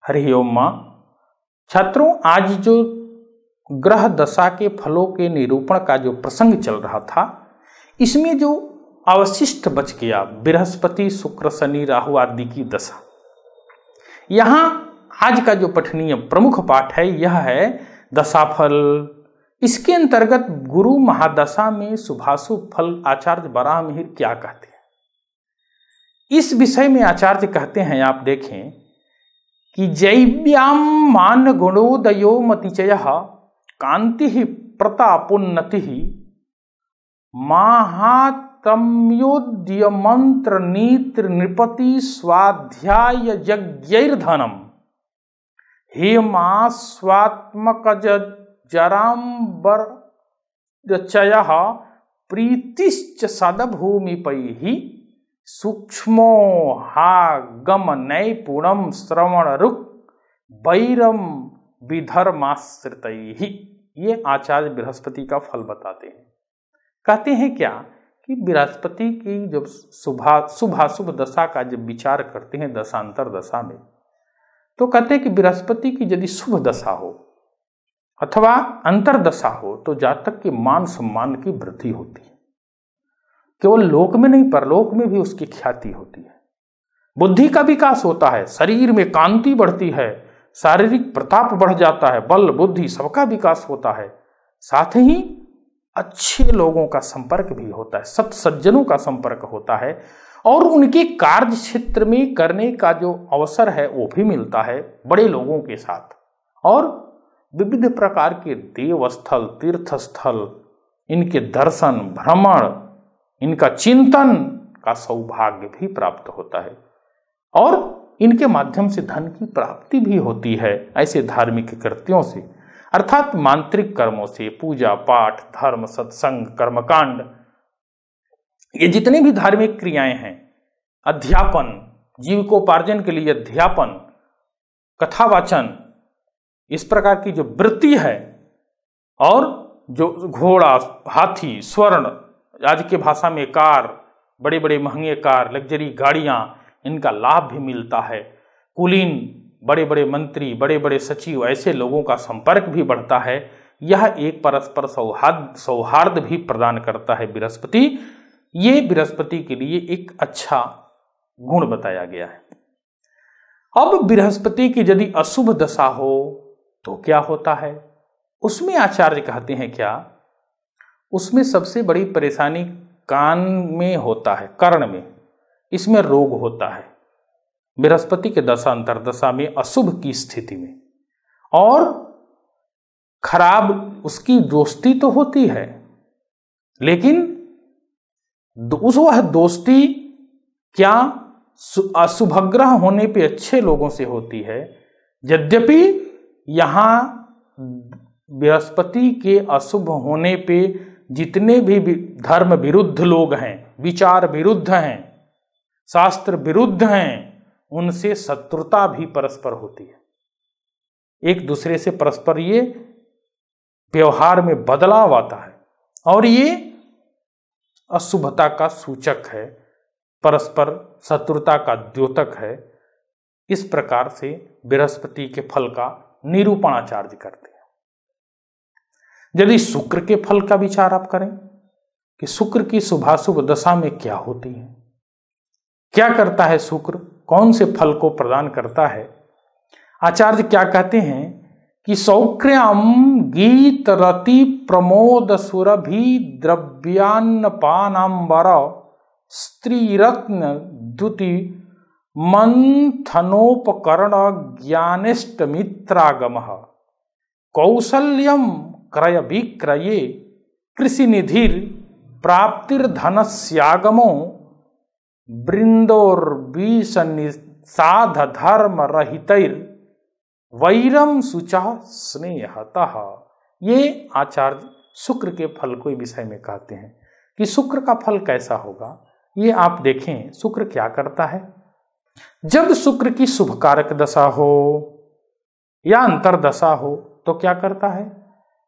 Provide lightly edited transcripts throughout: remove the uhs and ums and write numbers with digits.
हरि ओम माँ। छात्रों, आज जो ग्रह दशा के फलों के निरूपण का जो प्रसंग चल रहा था, इसमें जो अवशिष्ट बच गया बृहस्पति शुक्र शनि राहु आदि की दशा, यहाँ आज का जो पठनीय प्रमुख पाठ है यह है दशाफल। इसके अंतर्गत गुरु महादशा में शुभाशुभ फल आचार्य वराह मिहिर क्या कहते हैं, इस विषय में आचार्य कहते हैं, आप देखें कि जैव्याम मान गुणोदयो मतिचय कांति प्रतापोन्नति महात्म्योद्य मंत्र नीत्र नृपति स्वाध्याय यज्ञैर्धनम हेमा स्वात्मक जरांबर चय प्रीतिश्च सदभूमिपैहि सूक्ष्मो हा गम नैपुणम श्रवण रुक वैरम विधर्माश्रितैहि। ये आचार्य बृहस्पति का फल बताते हैं। कहते हैं क्या कि बृहस्पति की जब शुभाशुभ दशा का जब विचार करते हैं दशांतर दशा में, तो कहते हैं कि बृहस्पति की यदि शुभ दशा हो अथवा अंतरदशा हो तो जातक के मान सम्मान की वृद्धि होती है। केवल लोक में नहीं, परलोक में भी उसकी ख्याति होती है। बुद्धि का विकास होता है, शरीर में कांति बढ़ती है, शारीरिक प्रताप बढ़ जाता है, बल बुद्धि सबका विकास होता है। साथ ही अच्छे लोगों का संपर्क भी होता है, सत सज्जनों का संपर्क होता है और उनके कार्य क्षेत्र में करने का जो अवसर है वो भी मिलता है बड़े लोगों के साथ। और विविध प्रकार के देवस्थल तीर्थस्थल, इनके दर्शन भ्रमण, इनका चिंतन का सौभाग्य भी प्राप्त होता है और इनके माध्यम से धन की प्राप्ति भी होती है। ऐसे धार्मिक कृत्यों से अर्थात मांत्रिक कर्मों से, पूजा पाठ धर्म सत्संग कर्मकांड, ये जितने भी धार्मिक क्रियाएं हैं, अध्यापन, जीविकोपार्जन के लिए अध्यापन, कथावाचन, इस प्रकार की जो वृत्ति है और जो घोड़ा हाथी स्वर्ण, आज के भाषा में कार, बड़े बड़े महंगे कार, लग्जरी गाड़ियां, इनका लाभ भी मिलता है। कुलीन, बड़े बड़े मंत्री, बड़े बड़े सचिव, ऐसे लोगों का संपर्क भी बढ़ता है। यह एक परस्पर सौहार्द भी प्रदान करता है बृहस्पति। ये बृहस्पति के लिए एक अच्छा गुण बताया गया है। अब बृहस्पति की यदि अशुभ दशा हो तो क्या होता है, उसमें आचार्य कहते हैं क्या, उसमें सबसे बड़ी परेशानी कान में होता है, कर्ण में, इसमें रोग होता है बृहस्पति के दशा अंतरदशा में अशुभ की स्थिति में। और खराब उसकी दोस्ती तो होती है, लेकिन वह दोस्ती क्या अशुभग्रह होने पे अच्छे लोगों से होती है। यद्यपि यहां बृहस्पति के अशुभ होने पे जितने भी धर्म विरुद्ध लोग हैं, विचार विरुद्ध हैं, शास्त्र विरुद्ध हैं, उनसे शत्रुता भी परस्पर होती है। एक दूसरे से परस्पर ये व्यवहार में बदलाव आता है और ये अशुभता का सूचक है, परस्पर शत्रुता का द्योतक है। इस प्रकार से बृहस्पति के फल का निरूपण आचार्य करते हैं। यदि शुक्र के फल का विचार आप करें कि शुक्र की शुभाशुभ दशा में क्या होती है, क्या करता है शुक्र, कौन से फल को प्रदान करता है, आचार्य क्या कहते हैं कि सौक्र्यम गीत रति प्रमोद सुरभि द्रव्यान्नपानांबर स्त्री रत्न द्युति मंथनोपकरण ज्ञानिष्ट मित्रागम कौशल्यम क्रय विक्रये कृषि निधिर प्राप्तिर्धनस्यागमो वृंदोर्विषनिषाध धर्म रहितैर वैरम शुचा स्नेहतः। ये आचार्य शुक्र के फल को विषय में कहते हैं कि शुक्र का फल कैसा होगा। ये आप देखें शुक्र क्या करता है। जब शुक्र की शुभ कारक दशा हो या अंतरदशा हो तो क्या करता है,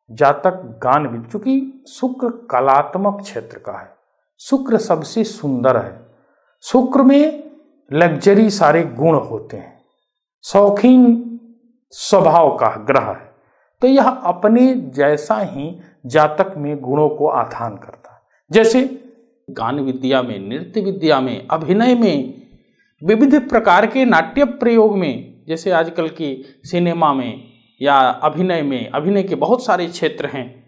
जातक गान भी, चूंकि शुक्र कलात्मक क्षेत्र का है, शुक्र सबसे सुंदर है, शुक्र में लग्जरी सारे गुण होते हैं, शौकीन स्वभाव का ग्रह है, तो यह अपने जैसा ही जातक में गुणों को आधान करता है। जैसे गान विद्या में, नृत्य विद्या में, अभिनय में, विविध प्रकार के नाट्य प्रयोग में, जैसे आजकल की सिनेमा में या अभिनय में, अभिनय के बहुत सारे क्षेत्र हैं,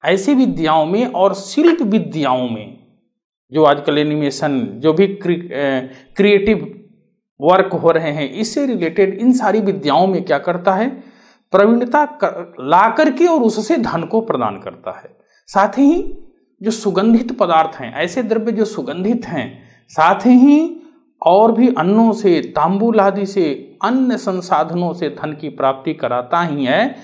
ऐसी विद्याओं में और शिल्प विद्याओं में, जो आजकल एनिमेशन, जो भी क्रिएटिव वर्क हो रहे हैं, इससे रिलेटेड इन सारी विद्याओं में क्या करता है, प्रवीणता ला करके और उससे धन को प्रदान करता है। साथ ही जो सुगंधित पदार्थ हैं, ऐसे द्रव्य जो सुगंधित हैं, साथ ही और भी अन्नों से, तांबूल आदि से, अन्य संसाधनों से धन की प्राप्ति कराता ही है।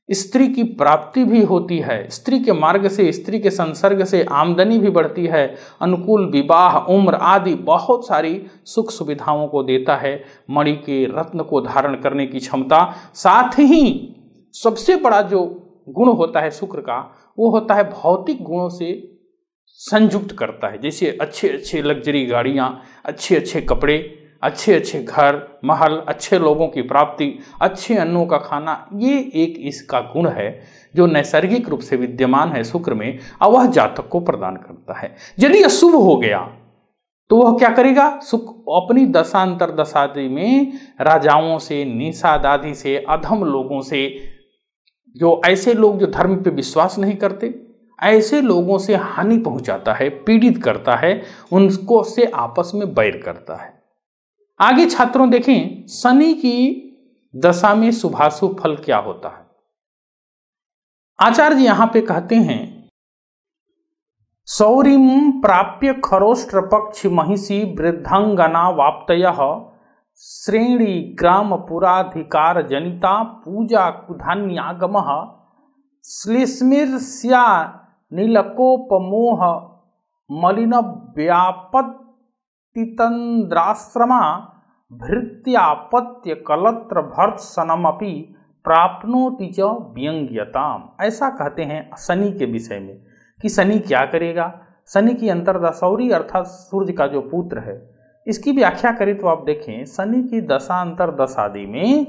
स्त्री की प्राप्ति भी होती है, स्त्री के मार्ग से, स्त्री के संसर्ग से आमदनी भी बढ़ती है, अनुकूल विवाह, उम्र आदि बहुत सारी सुख सुविधाओं को देता है। मणि के रत्न को धारण करने की क्षमता, साथ ही सबसे बड़ा जो गुण होता है शुक्र का, वो होता है भौतिक गुणों से संयुक्त करता है। जैसे अच्छे अच्छे लग्जरी गाड़ियाँ, अच्छे अच्छे कपड़े, अच्छे अच्छे घर महल, अच्छे लोगों की प्राप्ति, अच्छे अन्नों का खाना, ये एक इसका गुण है जो नैसर्गिक रूप से विद्यमान है शुक्र में, और वह जातक को प्रदान करता है। यदि अशुभ हो गया तो वह क्या करेगा, शुक्र अपनी दशांतर दशादि में राजाओं से, निषाद आदि से, अधम लोगों से, जो ऐसे लोग जो धर्म पे विश्वास नहीं करते, ऐसे लोगों से हानि पहुंचाता है, पीड़ित करता है, उनको से आपस में बैर करता है। आगे छात्रों देखें, शनि की दशा में शुभाशुभ फल क्या होता है। आचार्य यहां पे कहते हैं, सौरिम प्राप्य खरोष्ट्र पक्ष महिषी वृद्धांगना वाप्तयः श्रेणी ग्राम पुराधिकार जनिता पूजा कुधान्यागमः श्लेष्मिर्स्या नीलकोपमोह मलिन व्यापतितंद्राश्रमा भृत्यापत्य कलत्र भर्त्सनमपि प्राप्नोति च व्यंग्यताम। ऐसा कहते हैं शनि के विषय में कि शनि क्या करेगा। शनि की अंतर्दशा, सौरी अर्थात सूर्य का जो पुत्र है, इसकी व्याख्या करें तो आप देखें, शनि की दशा अंतर्दशा आदि में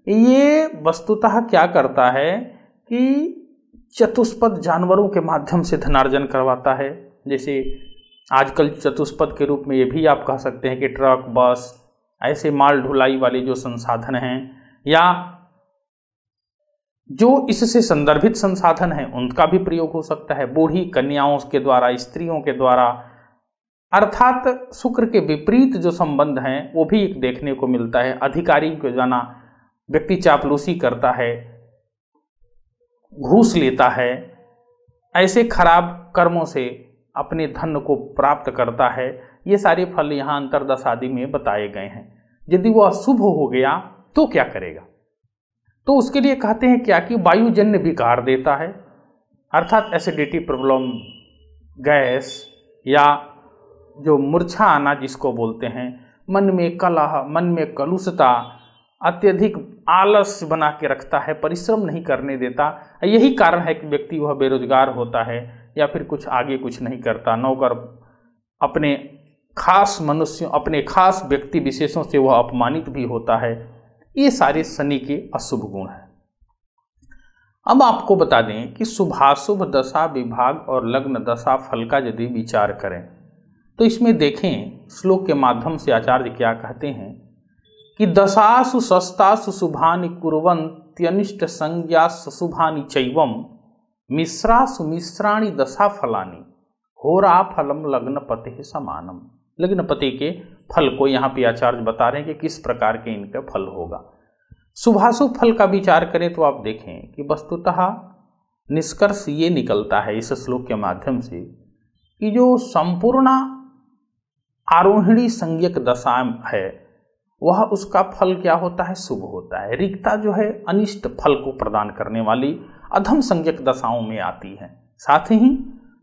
ये वस्तुतः क्या करता है कि चतुष्पद जानवरों के माध्यम से धनार्जन करवाता है। जैसे आजकल चतुष्पद के रूप में ये भी आप कह सकते हैं कि ट्रक, बस, ऐसे माल ढुलाई वाले जो संसाधन हैं या जो इससे संदर्भित संसाधन हैं, उनका भी प्रयोग हो सकता है। बूढ़ी कन्याओं के द्वारा, स्त्रियों के द्वारा, अर्थात शुक्र के विपरीत जो संबंध हैं वो भी देखने को मिलता है। अधिकारी को जाना, व्यक्ति चापलूसी करता है, घूस लेता है, ऐसे खराब कर्मों से अपने धन को प्राप्त करता है। ये सारे फल यहाँ अंतर्दशा आदि में बताए गए हैं। यदि वो अशुभ हो गया तो क्या करेगा, तो उसके लिए कहते हैं क्या कि वायुजन्य विकार देता है, अर्थात एसिडिटी प्रॉब्लम, गैस, या जो मूर्छा आना जिसको बोलते हैं, मन में कलह, मन में कलुषता, अत्यधिक आलस बना के रखता है, परिश्रम नहीं करने देता। यही कारण है कि व्यक्ति वह बेरोजगार होता है या फिर कुछ आगे कुछ नहीं करता, नौकर, अपने खास मनुष्यों, अपने खास व्यक्ति विशेषों से वह अपमानित भी होता है। ये सारे शनि के अशुभ गुण हैं। अब आपको बता दें कि शुभाशुभ दशा विभाग और लग्न दशा फल का यदि विचार करें तो इसमें देखें, श्लोक के माध्यम से आचार्य क्या कहते हैं कि दशासु शस्तासु शुभानि कुर्वन्त्यनिष्ट संज्ञासु शुभानि चैवम मिश्रासु मिश्राणि दशा फलानि होरा फलम लग्नपते समानम। लग्नपति के फल को यहाँ पे आचार्य बता रहे हैं कि किस प्रकार के इनका फल होगा। शुभाशुभ फल का विचार करें तो आप देखें कि वस्तुतः निष्कर्ष ये निकलता है इस श्लोक के माध्यम से कि जो संपूर्ण आरोहिणी संज्ञक दशा है वह, उसका फल क्या होता है, शुभ होता है। रिक्ता जो है अनिष्ट फल को प्रदान करने वाली अधम संज्ञक दशाओं में आती है। साथ ही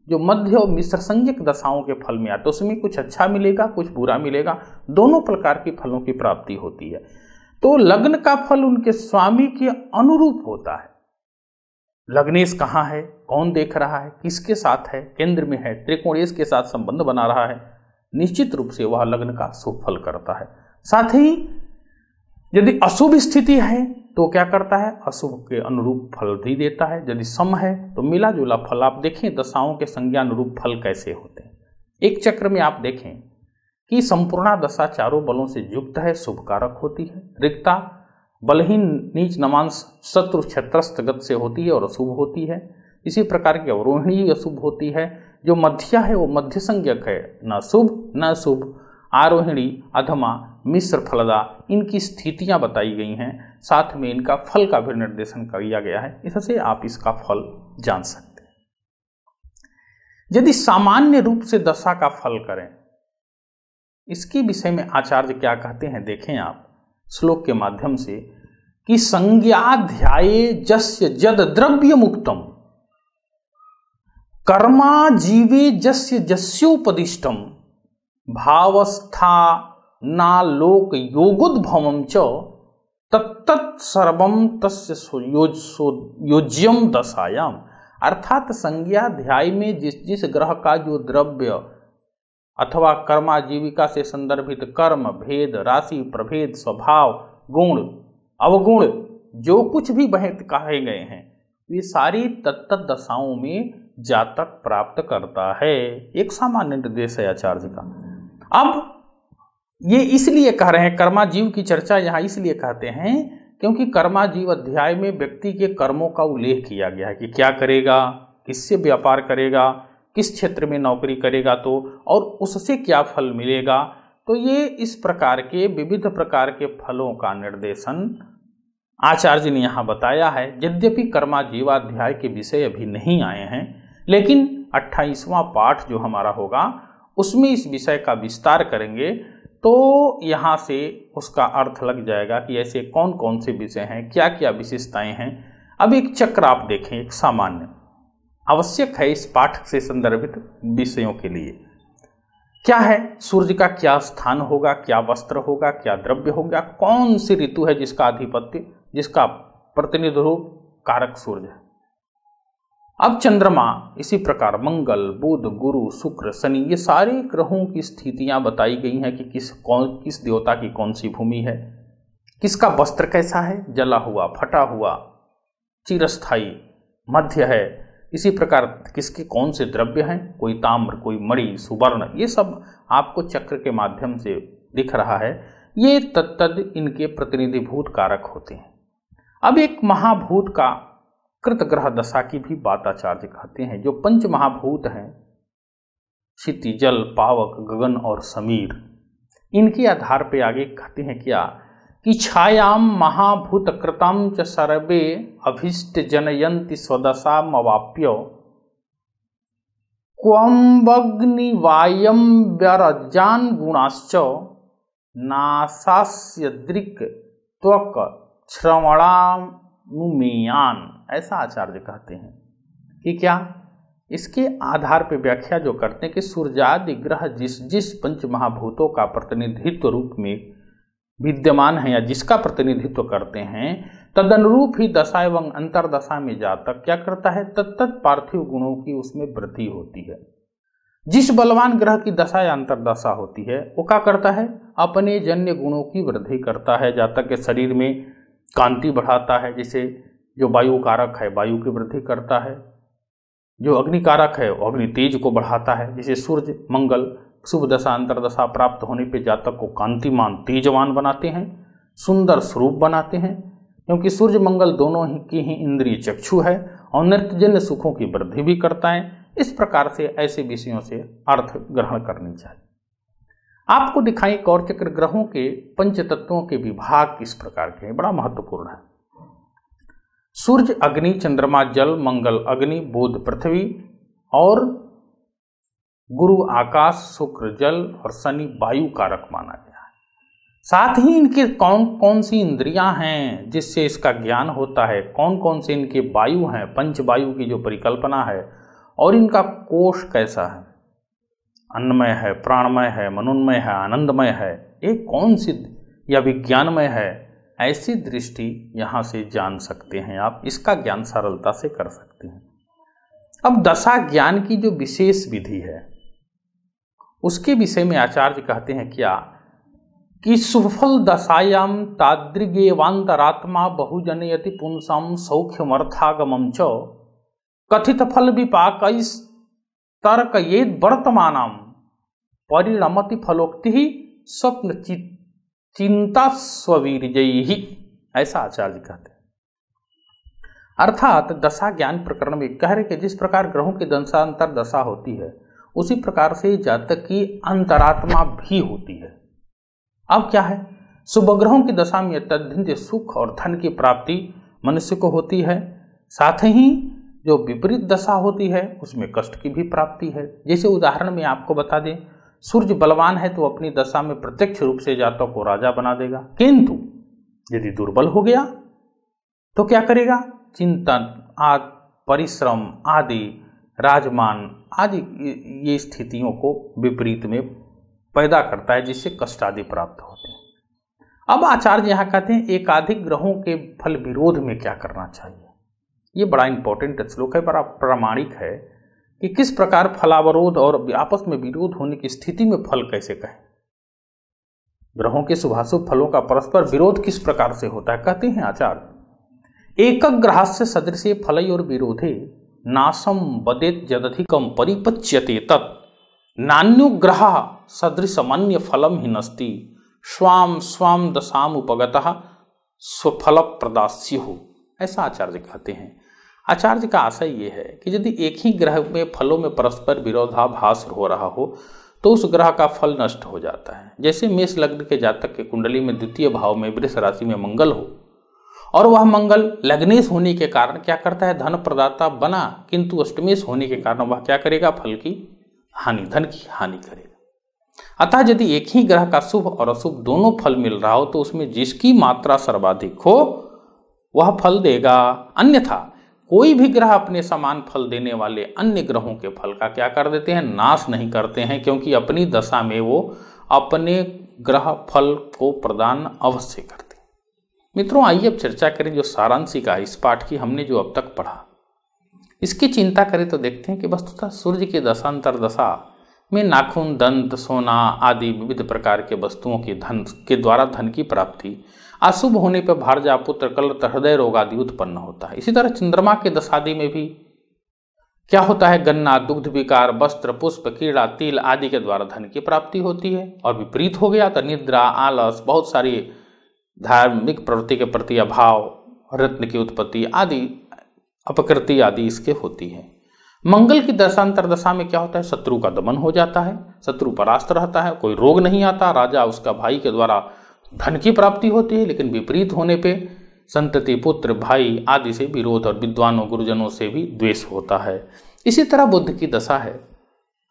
जो मध्य और मिश्र संज्ञक दशाओं के फल में आते हैं उसमें कुछ अच्छा मिलेगा, कुछ बुरा मिलेगा, दोनों प्रकार के फलों की प्राप्ति होती है। तो लग्न का फल उनके स्वामी के अनुरूप होता है। लग्नेश कहाँ है, कौन देख रहा है, किसके साथ है, केंद्र में है, त्रिकोणेश के साथ संबंध बना रहा है, निश्चित रूप से वह लग्न का शुभ फल करता है। साथ ही यदि अशुभ स्थिति है तो क्या करता है, अशुभ के अनुरूप फल भी देता है। यदि सम है तो मिला जुला फल। आप देखें दशाओं के संज्ञानुरूप फल कैसे होते हैं। एक चक्र में आप देखें कि संपूर्णा दशा चारों बलों से युक्त है, शुभ कारक होती है। रिक्ता बलहीन नीच नमांस शत्रु क्षत्रस्त गत से होती है और अशुभ होती है। इसी प्रकार की अवरोहिणी अशुभ होती है। जो मध्या है वो मध्य संज्ञक है, न शुभ न शुभ। आरोहिणी अधमा मिश्र फलदा इनकी स्थितियां बताई गई हैं, साथ में इनका फल का भी निर्देशन किया गया है। इससे आप इसका फल जान सकते हैं। यदि सामान्य रूप से दशा का फल करें, इसके विषय में आचार्य क्या कहते हैं देखें आप श्लोक के माध्यम से कि संज्ञाध्याये जस्य जद द्रव्य मुक्तम कर्मा जीवे जस्य जस्योपदिष्टम भावस्था नालोक योगोद्भवम च तत्तत् सर्वम तस्य योज्यम दशायाम। अर्थात संज्ञाध्याय में जिस जिस ग्रह का जो द्रव्य अथवा कर्माजीविका से संदर्भित कर्म भेद राशि प्रभेद स्वभाव गुण अवगुण जो कुछ भी बहत कहे गए हैं वे सारी तत्त दशाओं में जातक प्राप्त करता है। एक सामान्य निर्देश है आचार्य का। अब ये इसलिए कह रहे हैं कर्माजीव की चर्चा यहाँ इसलिए कहते हैं क्योंकि कर्माजीव अध्याय में व्यक्ति के कर्मों का उल्लेख किया गया है कि क्या करेगा, किससे व्यापार करेगा, किस क्षेत्र में नौकरी करेगा तो और उससे क्या फल मिलेगा। तो ये इस प्रकार के विविध प्रकार के फलों का निर्देशन आचार्य ने यहाँ बताया है। यद्यपि कर्माजीवाध्याय के विषय अभी नहीं आए हैं, लेकिन 28वां पाठ जो हमारा होगा उसमें इस विषय का विस्तार करेंगे, तो यहाँ से उसका अर्थ लग जाएगा कि ऐसे कौन कौन से विषय हैं, क्या क्या विशेषताएं हैं। अब एक चक्र आप देखें, एक सामान्य आवश्यक है इस पाठ से संदर्भित विषयों के लिए। क्या है, सूर्य का क्या स्थान होगा, क्या वस्त्र होगा, क्या द्रव्य होगा, कौन सी ऋतु है जिसका आधिपत्य जिसका प्रतिनिधि रूप कारक सूर्य है। अब चंद्रमा, इसी प्रकार मंगल बुध गुरु शुक्र शनि, ये सारे ग्रहों की स्थितियां बताई गई हैं कि किस देवता की कौन सी भूमि है, किसका वस्त्र कैसा है, जला हुआ फटा हुआ चिरस्थायी मध्य है। इसी प्रकार किसके कौन से द्रव्य हैं, कोई ताम्र कोई मणि सुवर्ण, ये सब आपको चक्र के माध्यम से दिख रहा है। ये तत्तद इनके प्रतिनिधिभूत कारक होते हैं। अब एक महाभूत का कृत ग्रह दशा की भी बात आचार्य कहते हैं। जो पंच महाभूत हैं क्षिति जल पावक गगन और समीर, इनके आधार पे आगे कहते हैं क्या कि छायाम महाभूत कृतम च सर्वे अभिष्ट जनयंति स्वदशा मवाप्य क्वम्बग्नि वायम व्यरजान गुणाश्च नासास्य दृक् त्वक श्रवणानुमेयान। ऐसा आचार्य कहते हैं कि क्या इसके आधार पर व्याख्या जो करते हैं कि सूर्यादि ग्रह जिस जिस पंच महाभूतों का प्रतिनिधित्व रूप में विद्यमान है या जिसका प्रतिनिधित्व करते हैं, तदनुरूप ही दशा एवं अंतरदशा में जातक क्या करता है, तत्त पार्थिव गुणों की उसमें वृद्धि होती है। जिस बलवान ग्रह की दशा या अंतरदशा होती है वो क्या करता है, अपने जन्य गुणों की वृद्धि करता है। जातक के शरीर में कांति बढ़ाता है, जैसे जो वायु कारक है वायु की वृद्धि करता है, जो अग्नि कारक है वो अग्नि तेज को बढ़ाता है। जैसे सूर्य मंगल शुभ दशा अंतरदशा प्राप्त होने पे जातक को कांतिमान तेजवान बनाते हैं, सुंदर स्वरूप बनाते हैं, क्योंकि सूर्य मंगल दोनों ही की ही इंद्रिय चक्षु है और नृत्यजन्य सुखों की वृद्धि भी करता है। इस प्रकार से ऐसे विषयों से अर्थ ग्रहण करनी चाहिए। आपको दिखाई एक और चक्र ग्रहों के पंच तत्वों के विभाग किस प्रकार के हैं, बड़ा महत्वपूर्ण है। सूर्य अग्नि चंद्रमा जल मंगल अग्नि बुध पृथ्वी और गुरु आकाश शुक्र जल और शनि वायु कारक माना गया है। साथ ही इनके कौन कौन सी इंद्रियां हैं जिससे इसका ज्ञान होता है, कौन कौन से इनके वायु हैं, पंच वायु की जो परिकल्पना है, और इनका कोश कैसा है, अन्नमय है प्राणमय है मनोन्मय है आनंदमय है, एक कौन सी या विज्ञानमय है, ऐसी दृष्टि यहाँ से जान सकते हैं आप। इसका ज्ञान सरलता से कर सकते हैं। अब दशा ज्ञान की जो विशेष विधि है उसके विषय में आचार्य कहते हैं क्या कि सुफल दशायाम तादृगेवांतरात्मा बहुजनयति पुंसाम सौख्यमर्थागमं च कथित फल विपाक तर्कयेद वर्तमानम परिणमति फलोक्ति ही स्वप्न चिंता स्ववीर्यैहि, ऐसा आचार्य कहते हैं। अर्थात दशा ज्ञान प्रकरण में कह रहे कि जिस प्रकार ग्रहों की दशांतर दशा होती है उसी प्रकार से जातक की अंतरात्मा भी होती है। अब क्या है, शुभ ग्रहों की दशा में अत्यधिक सुख और धन की प्राप्ति मनुष्य को होती है, साथ ही जो विपरीत दशा होती है उसमें कष्ट की भी प्राप्ति है। जैसे उदाहरण में आपको बता दें, सूर्य बलवान है तो अपनी दशा में प्रत्यक्ष रूप से जातक को राजा बना देगा, किंतु यदि दुर्बल हो गया तो क्या करेगा, चिंतन आदि, परिश्रम आदि, राजमान आदि ये स्थितियों को विपरीत में पैदा करता है, जिससे कष्ट आदि प्राप्त होते हैं। अब आचार्य यहाँ कहते हैं एकाधिक ग्रहों के फल विरोध में क्या करना चाहिए। ये बड़ा इंपॉर्टेंट श्लोक है, बड़ा प्रामाणिक है कि किस प्रकार फलावरोध और आपस में विरोध होने की स्थिति में फल कैसे कहें। ग्रहों के शुभाशुभ फलों का परस्पर विरोध किस प्रकार से होता है, कहते हैं आचार्य एकक ग्रहस्य सदृशे फलयोर विरोधे नाशम वदेत जदधिकम परिपच्यते तत् नान्युग्रह सदृशमन्य फलम ही नस्ति स्वाम स्वाम दशाम उपगतः स्वफल प्रदास्युः, ऐसा आचार्य कहते हैं। आचार्य का आशय ये है कि यदि एक ही ग्रह में फलों में परस्पर विरोधाभास हो रहा हो तो उस ग्रह का फल नष्ट हो जाता है। जैसे मेष लग्न के जातक के कुंडली में द्वितीय भाव में वृष राशि में मंगल हो और वह मंगल लग्नेश होने के कारण क्या करता है, धन प्रदाता बना, किंतु अष्टमेश होने के कारण वह क्या करेगा, फल की हानि, धन की हानि करेगा। अतः यदि एक ही ग्रह का शुभ और अशुभ दोनों फल मिल रहा हो तो उसमें जिसकी मात्रा सर्वाधिक हो वह फल देगा, अन्यथा कोई भी ग्रह अपने समान फल देने वाले अन्य ग्रहों के फल का क्या कर देते हैं, नाश नहीं करते हैं, क्योंकि अपनी दशा में वो अपने ग्रह फल को प्रदान अवश्य करते हैं। मित्रों, आइए अब चर्चा करें जो सारांशिका इस पाठ की हमने जो अब तक पढ़ा, इसकी चिंता करें तो देखते हैं कि वस्तुतः सूर्य की दशांतर दशा में नाखून, दंत, सोना आदि विविध प्रकार के वस्तुओं की धन के द्वारा धन की प्राप्ति, अशुभ होने पर भारजा, पुत्र, कलत्र, हृदय रोग आदि उत्पन्न होता है। इसी तरह चंद्रमा के दशादि में भी क्या होता है, गन्ना, दुग्ध विकार, वस्त्र, पुष्प, कीड़ा, तिल आदि के द्वारा धन की प्राप्ति होती है। और विपरीत हो गया तो निद्रा, आलस, बहुत सारी धार्मिक प्रवृत्ति के प्रति अभाव, रत्न की उत्पत्ति आदि, अपकृति आदि इसके होती है। मंगल की दशांतर दशा में क्या होता है, शत्रु का दमन हो जाता है, शत्रु परास्त रहता है, कोई रोग नहीं आता, राजा उसका भाई के द्वारा धन की प्राप्ति होती है। लेकिन विपरीत होने पे संतति, पुत्र, भाई आदि से विरोध और विद्वानों, गुरुजनों से भी द्वेष होता है। इसी तरह बुध की दशा है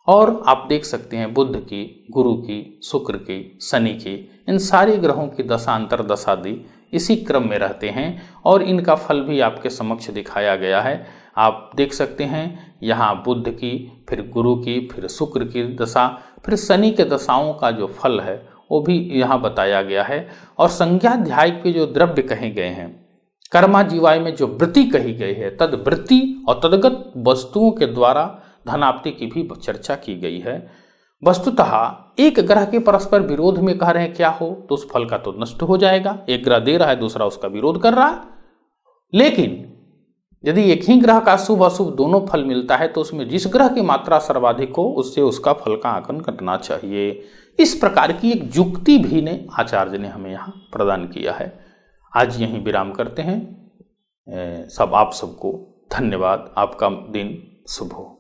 और आप देख सकते हैं बुध की, गुरु की, शुक्र की, शनि की, इन सारे ग्रहों की दशांतर दशादि इसी क्रम में रहते हैं और इनका फल भी आपके समक्ष दिखाया गया है। आप देख सकते हैं यहाँ बुध की, फिर गुरु की, फिर शुक्र की दशा, फिर शनि के दशाओं का जो फल है वो भी यहाँ बताया गया है। और संज्ञाध्याय के जो द्रव्य कहे गए हैं, कर्मा जीवाय में जो वृत्ति कही गई है, तद वृत्ति और तदगत वस्तुओं के द्वारा धनाप्ति की भी चर्चा की गई है। वस्तुतः एक ग्रह के परस्पर विरोध में कह रहे हैं क्या हो तो उस फल का तो नष्ट हो जाएगा। एक ग्रह दे रहा है, दूसरा उसका विरोध कर रहा है। लेकिन यदि एक ही ग्रह का शुभ अशुभ दोनों फल मिलता है तो उसमें जिस ग्रह की मात्रा सर्वाधिक हो उससे उसका फल का आकलन करना चाहिए। इस प्रकार की एक युक्ति भी ने आचार्य ने हमें यहाँ प्रदान किया है। आज यहीं विराम करते हैं। आप सबको धन्यवाद। आपका दिन शुभ हो।